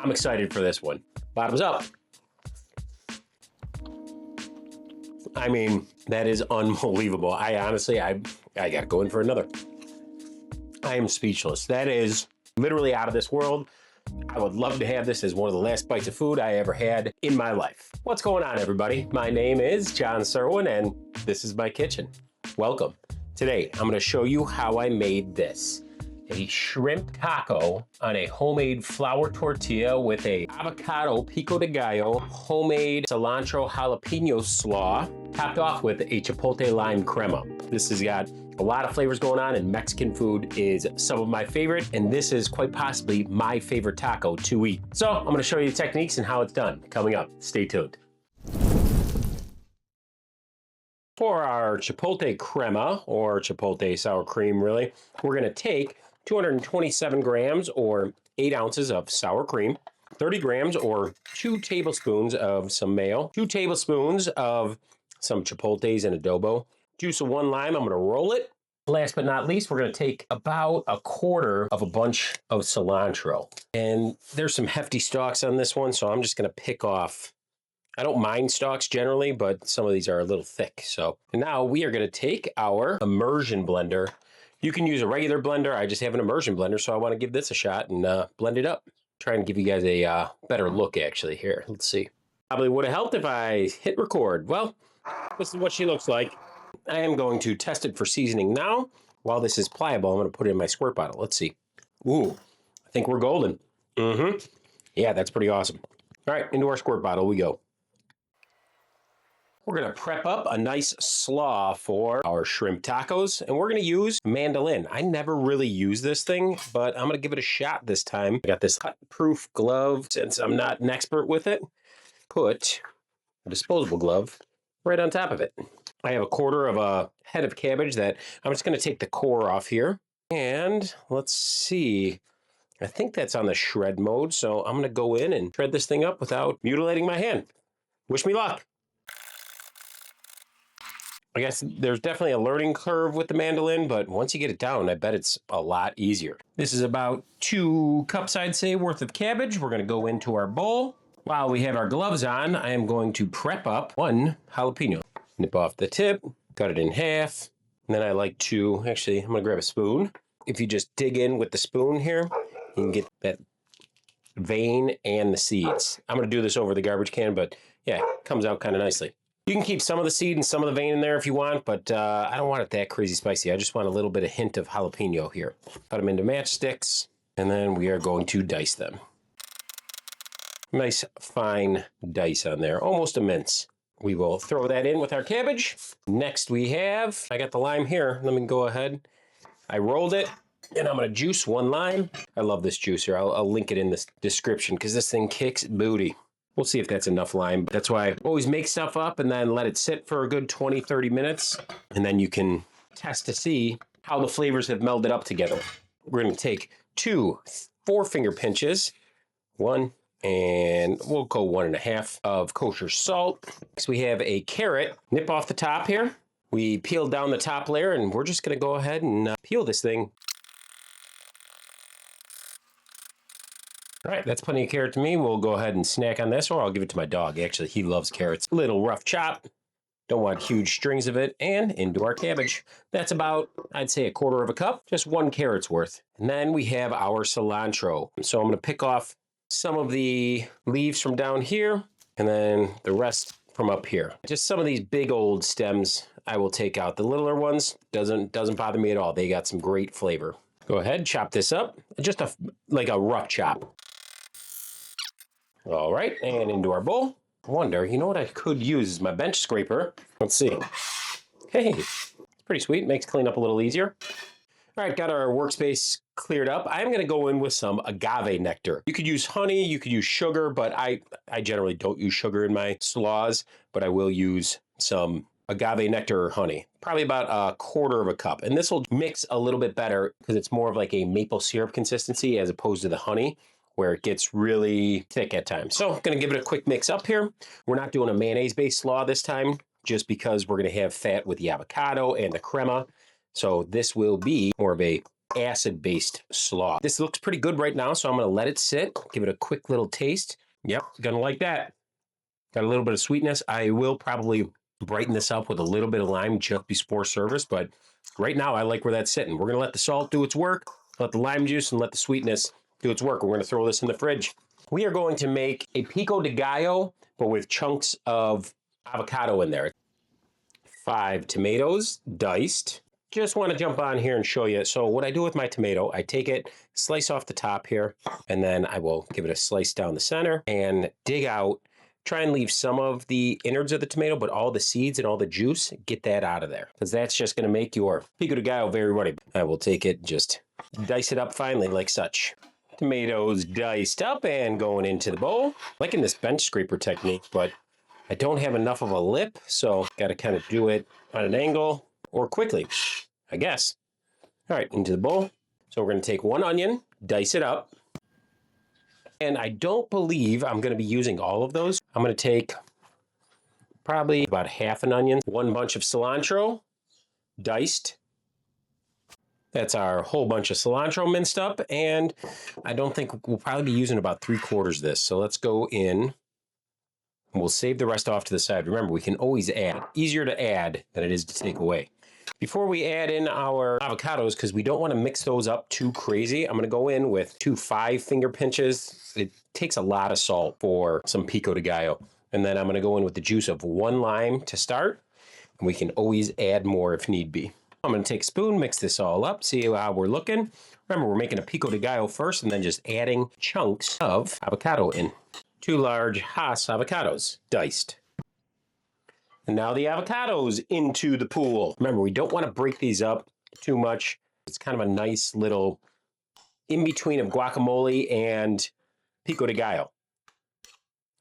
I'm excited for this one. Bottoms up. I mean, that is unbelievable. I honestly gotta go in for another. I am speechless. That is literally out of this world. I would love to have this as one of the last bites of food I ever had in my life. What's going on, everybody? My name is John Serwin, and this is my kitchen. Welcome. Today, I'm gonna show you how I made this. A shrimp taco on a homemade flour tortilla with a avocado pico de gallo, homemade cilantro jalapeno slaw, topped off with a chipotle lime crema. This has got a lot of flavors going on, and Mexican food is some of my favorite, and this is quite possibly my favorite taco to eat. So I'm gonna show you the techniques and how it's done. Coming up, stay tuned. For our chipotle crema, or chipotle sour cream really, we're gonna take 227 grams or 8 ounces of sour cream, 30 grams or 2 tablespoons of some mayo, 2 tablespoons of some chipotles and adobo, juice of 1 lime. I'm gonna roll it. Last but not least, we're gonna take about a quarter of a bunch of cilantro. And there's some hefty stalks on this one, so I'm just gonna pick off. I don't mind stalks generally, but some of these are a little thick. So now we are gonna take our immersion blender. You can use a regular blender. I just have an immersion blender, so I want to give this a shot and blend it up. Try and give you guys a better look, actually. Here, let's see. Probably would have helped if I hit record. Well, this is what she looks like. I am going to test it for seasoning now. While this is pliable, I'm going to put it in my squirt bottle. Let's see. Ooh, I think we're golden. Yeah, that's pretty awesome. All right, into our squirt bottle we go. We're gonna prep up a nice slaw for our shrimp tacos, and we're gonna use mandolin. I never really use this thing, but I'm gonna give it a shot this time. I got this cut-proof glove. Since I'm not an expert with it, put a disposable glove right on top of it. I have a quarter of a head of cabbage that I'm just gonna take the core off here. And let's see, I think that's on the shred mode, so I'm gonna go in and shred this thing up without mutilating my hand. Wish me luck. I guess there's definitely a learning curve with the mandolin, but once you get it down, I bet it's a lot easier. This is about 2 cups, I'd say, worth of cabbage. We're gonna go into our bowl. While we have our gloves on, I am going to prep up 1 jalapeno. Nip off the tip, cut it in half, and then I like to, actually, I'm gonna grab a spoon. If you just dig in with the spoon here, you can get that vein and the seeds. I'm gonna do this over the garbage can, but yeah, it comes out kind of nicely. You can keep some of the seed and some of the vein in there if you want, but I don't want it that crazy spicy. I just want a little bit of hint of jalapeno here. Cut them into matchsticks, and then we are going to dice them. Nice fine dice on there, almost a mince. We will throw that in with our cabbage. Next we have, I got the lime here. Let me go ahead. I rolled it, and I'm gonna juice 1 lime. I love this juicer. I'll link it in the description because this thing kicks booty. We'll see if that's enough lime. That's why I always make stuff up and then let it sit for a good 20, 30 minutes. And then you can test to see how the flavors have melded up together. We're gonna take 2 4-finger pinches. 1, and we'll go 1.5 of kosher salt. Next we have a carrot. Nip off the top here. We peeled down the top layer, and we're just gonna go ahead and peel this thing. All right, that's plenty of carrot to me. We'll go ahead and snack on this, or I'll give it to my dog. Actually, he loves carrots. A little rough chop. Don't want huge strings of it. And into our cabbage. That's about, I'd say, a quarter of a cup. Just 1 carrot's worth. And then we have our cilantro. So I'm going to pick off some of the leaves from down here, and then the rest from up here. Just some of these big old stems I will take out. The littler ones doesn't bother me at all. They got some great flavor. Go ahead, chop this up. Just like a rough chop. All right, and into our bowl. Wonder, you know what I could use is my bench scraper. Let's see. Hey, it's pretty sweet. Makes cleanup a little easier. All right, got our workspace cleared up. I'm gonna go in with some agave nectar. You could use honey, you could use sugar, but I generally don't use sugar in my slaws, but I will use some agave nectar or honey. Probably about a quarter of a cup. And this will mix a little bit better because it's more of like a maple syrup consistency as opposed to the honey, where it gets really thick at times. So I'm gonna give it a quick mix up here. We're not doing a mayonnaise-based slaw this time, just because we're gonna have fat with the avocado and the crema. So this will be more of a acid-based slaw. This looks pretty good right now, so I'm gonna let it sit, give it a quick little taste. Yep, gonna like that. Got a little bit of sweetness. I will probably brighten this up with a little bit of lime just before service, but right now I like where that's sitting. We're gonna let the salt do its work, let the lime juice and let the sweetness do its work. We're gonna throw this in the fridge. We are going to make a pico de gallo, but with chunks of avocado in there. 5 tomatoes, diced. Just want to jump on here and show you. So what I do with my tomato, I take it, slice off the top here, and then I will give it a slice down the center and dig out. Try and leave some of the innards of the tomato, but all the seeds and all the juice, get that out of there, because that's just going to make your pico de gallo very runny. I will take it, just dice it up finely like such. Tomatoes diced up and going into the bowl. Liking this bench scraper technique, but I don't have enough of a lip, so got to kind of do it on an angle or quickly, I guess. All right, into the bowl. So we're going to take 1 onion, dice it up. And I don't believe I'm going to be using all of those. I'm going to take probably about half an onion, 1 bunch of cilantro, diced. That's our whole bunch of cilantro minced up. And I don't think we'll probably be using about 3/4 of this. So let's go in. We'll save the rest off to the side. Remember, we can always add. Easier to add than it is to take away. Before we add in our avocados, because we don't want to mix those up too crazy, I'm going to go in with 2 5-finger pinches. It takes a lot of salt for some pico de gallo. And then I'm going to go in with the juice of 1 lime to start. And we can always add more if need be. I'm going to take a spoon, mix this all up, see how we're looking. Remember, we're making a pico de gallo first and then just adding chunks of avocado in. 2 large Hass avocados, diced. And now the avocados into the pool. Remember, we don't want to break these up too much. It's kind of a nice little in-between of guacamole and pico de gallo.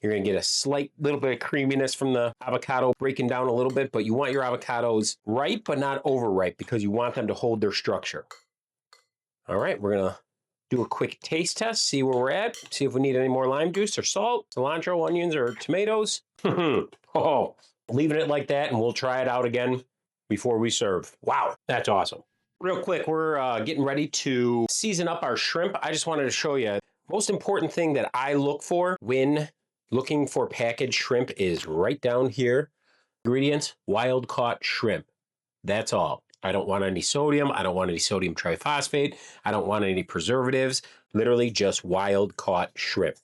You're going to get a slight little bit of creaminess from the avocado breaking down a little bit, but you want your avocados ripe but not overripe because you want them to hold their structure. All right, we're going to do a quick taste test, see where we're at, see if we need any more lime juice or salt, cilantro, onions, or tomatoes. Oh, leaving it like that, and we'll try it out again before we serve. Wow, that's awesome. Real quick, we're getting ready to season up our shrimp. I just wanted to show you, most important thing that I look for when looking for packaged shrimp is right down here. Ingredients, wild-caught shrimp. That's all. I don't want any sodium. I don't want any sodium triphosphate. I don't want any preservatives. Literally just wild-caught shrimp.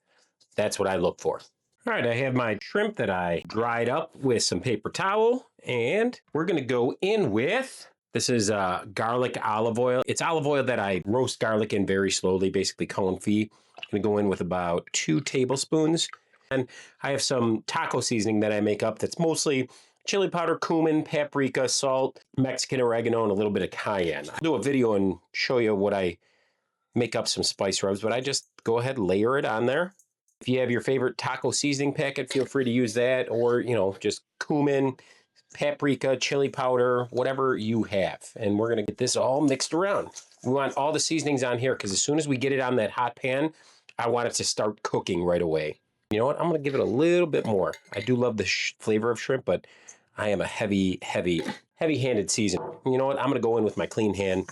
That's what I look for. All right, I have my shrimp that I dried up with some paper towel, and we're going to go in with, this is garlic olive oil. It's olive oil that I roast garlic in very slowly, basically confit. I'm going to go in with about 2 tablespoons. And I have some taco seasoning that I make up that's mostly chili powder, cumin, paprika, salt, Mexican oregano, and a little bit of cayenne. I'll do a video and show you what I make up some spice rubs, but I just go ahead and layer it on there. If you have your favorite taco seasoning packet, feel free to use that, or, you know, just cumin, paprika, chili powder, whatever you have. And we're going to get this all mixed around. We want all the seasonings on here because as soon as we get it on that hot pan, I want it to start cooking right away. You know what? I'm going to give it a little bit more. I do love the flavor of shrimp, but I am a heavy-handed seasoner. You know what? I'm going to go in with my clean hand,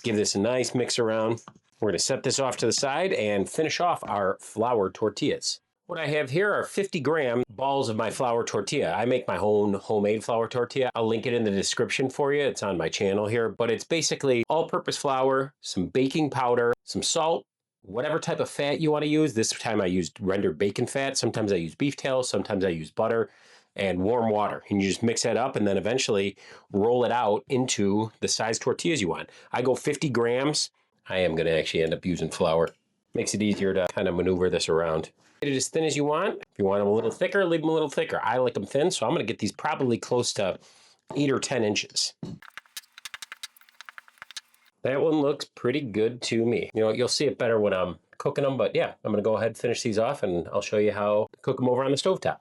give this a nice mix around. We're going to set this off to the side and finish off our flour tortillas. What I have here are 50-gram balls of my flour tortilla. I make my own homemade flour tortilla. I'll link it in the description for you. It's on my channel here, but it's basically all-purpose flour, some baking powder, some salt, whatever type of fat you want to use. This time I used rendered bacon fat. Sometimes I use beef tallow. Sometimes I use butter and warm water. And you just mix that up and then eventually roll it out into the size tortillas you want. I go 50 grams. I am going to actually end up using flour. Makes it easier to kind of maneuver this around. Get it as thin as you want. If you want them a little thicker, leave them a little thicker. I like them thin, so I'm going to get these probably close to 8 or 10 inches. That one looks pretty good to me. You know, you'll see it better when I'm cooking them, but yeah, I'm going to go ahead and finish these off, and I'll show you how to cook them over on the stovetop.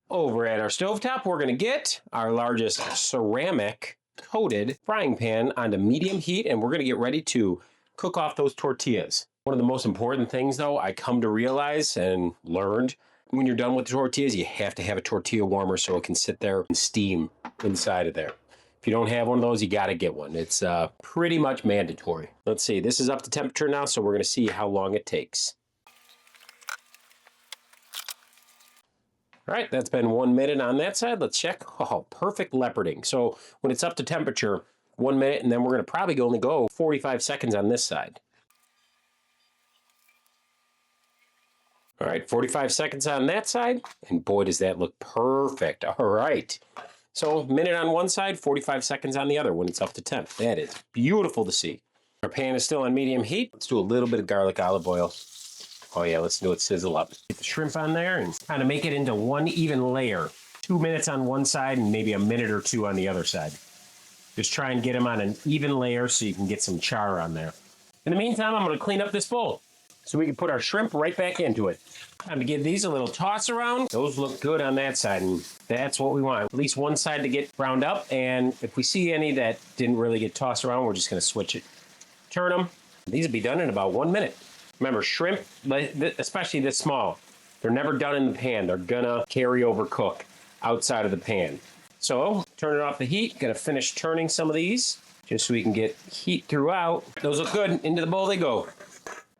Over at our stovetop, we're going to get our largest ceramic coated frying pan onto medium heat, and we're going to get ready to cook off those tortillas. One of the most important things, though, I come to realize and learned, when you're done with the tortillas, you have to have a tortilla warmer so it can sit there and steam inside of there. If you don't have one of those, you got to get one. It's pretty much mandatory. Let's see, this is up to temperature now, so we're going to see how long it takes. All right, that's been 1 minute on that side. Let's check. Oh, perfect leoparding. So when it's up to temperature, 1 minute, and then we're going to probably only go 45 seconds on this side. All right, 45 seconds on that side, and boy, does that look perfect. All right. So minute on one side, 45 seconds on the other when it's up to temp. That is beautiful to see. Our pan is still on medium heat. Let's do a little bit of garlic olive oil. Oh yeah, let's do it sizzle up. Get the shrimp on there and kind of make it into one even layer. 2 minutes on one side and maybe a minute or two on the other side. Just try and get them on an even layer so you can get some char on there. In the meantime, I'm going to clean up this bowl so we can put our shrimp right back into it. Time to give these a little toss around. Those look good on that side, and that's what we want. At least one side to get browned up, and if we see any that didn't really get tossed around, we're just going to switch it. Turn them. These will be done in about 1 minute. Remember, shrimp, especially this small, they're never done in the pan. They're gonna carry over cook outside of the pan. So, turn it off the heat. Gonna finish turning some of these just so we can get heat throughout. Those look good. Into the bowl they go.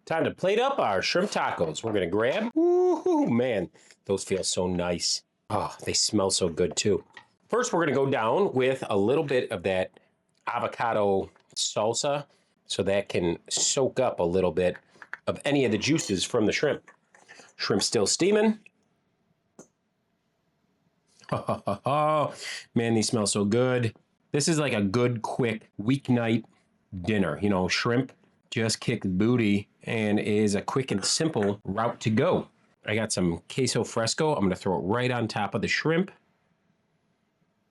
Time to plate up our shrimp tacos. We're gonna grab. Woohoo, man, those feel so nice. Oh, they smell so good too. First, we're gonna go down with a little bit of that avocado salsa so that can soak up a little bit of any of the juices from the shrimp. Shrimp still steaming. Oh, man, these smell so good. This is like a good, quick weeknight dinner. You know, shrimp just kicks booty and is a quick and simple route to go. I got some queso fresco. I'm going to throw it right on top of the shrimp.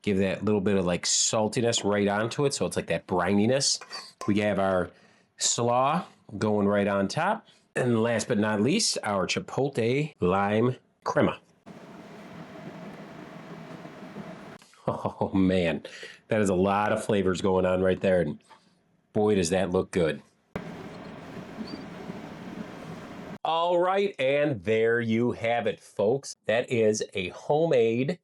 Give that little bit of like saltiness right onto it so it's like that brininess. We have our slaw going right on top. And last but not least, our Chipotle lime crema. Oh man, that is a lot of flavors going on right there. And boy, does that look good. All right, and there you have it, folks. That is a homemade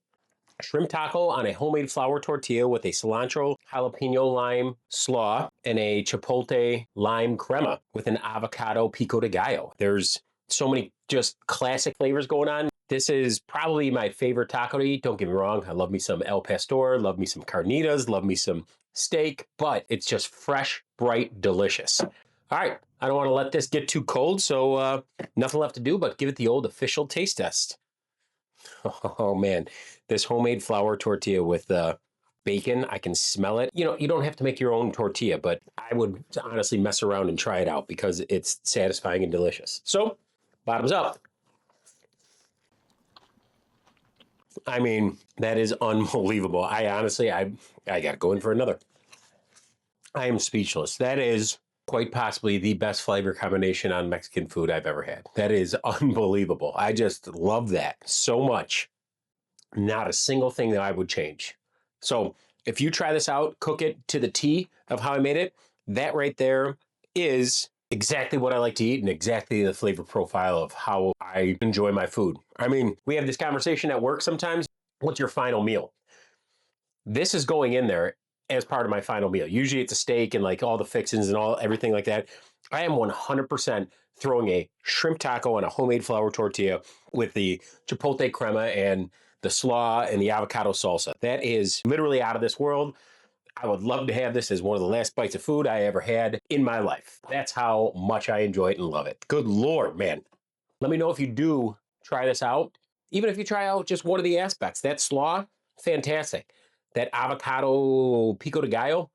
shrimp taco on a homemade flour tortilla with a cilantro, jalapeno, lime slaw, and a chipotle lime crema with an avocado pico de gallo. There's so many just classic flavors going on. This is probably my favorite taco to eat. Don't get me wrong. I love me some El Pastor, love me some carnitas, love me some steak, but it's just fresh, bright, delicious. All right, I don't want to let this get too cold, so nothing left to do but give it the old official taste test. Oh man, this homemade flour tortilla with bacon, I can smell it. You know, you don't have to make your own tortilla, but I would honestly mess around and try it out because it's satisfying and delicious. So, bottoms up. I mean, that is unbelievable. I got to go in for another. I am speechless. That is quite possibly the best flavor combination on Mexican food I've ever had. That is unbelievable. I just love that so much. Not a single thing that I would change. So if you try this out, cook it to the T of how I made it, that right there is exactly what I like to eat and exactly the flavor profile of how I enjoy my food. I mean, we have this conversation at work sometimes. What's your final meal? This is going in there as part of my final meal. Usually it's a steak and like all the fixings and everything like that. I am 100% throwing a shrimp taco on a homemade flour tortilla with the Chipotle Crema and the slaw and the avocado salsa. That is literally out of this world. I would love to have this as one of the last bites of food I ever had in my life. That's how much I enjoy it and love it. Good Lord, man. Let me know if you do try this out. Even if you try out just one of the aspects. That slaw, fantastic. That avocado pico de gallo,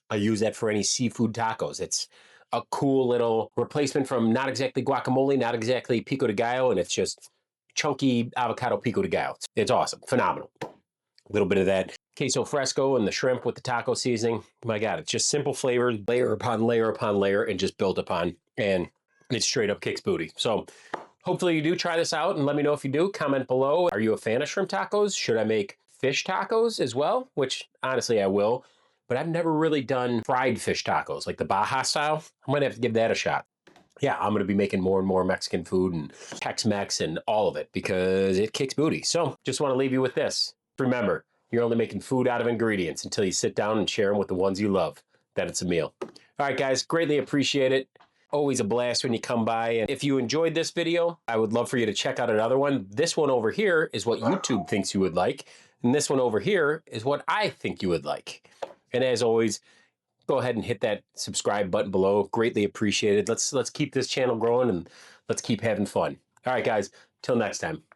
I use that for any seafood tacos. It's a cool little replacement from not exactly guacamole, not exactly pico de gallo, and it's just chunky avocado pico de gallo. It's awesome, phenomenal. A little bit of that queso fresco and the shrimp with the taco seasoning. My God, it's just simple flavors, layer upon layer upon layer, and just built upon, and it straight up kicks booty. So hopefully you do try this out, and let me know if you do. Comment below. Are you a fan of shrimp tacos? Should I make fish tacos as well? Which honestly I will, but I've never really done fried fish tacos, like the Baja style. I might have to give that a shot. Yeah, I'm going to be making more and more Mexican food and Tex-Mex and all of it because it kicks booty. So just want to leave you with this. Remember, You're only making food out of ingredients until you sit down and share them with the ones you love. Then it's a meal. All right, guys, greatly appreciate it. Always a blast when you come by. And if you enjoyed this video, I would love for you to check out another one. This one over here is what YouTube thinks you would like. And this one over here is what I think you would like. And as always, go ahead and hit that subscribe button below. Greatly appreciated. Let's keep this channel growing and let's keep having fun. All right, guys, till next time.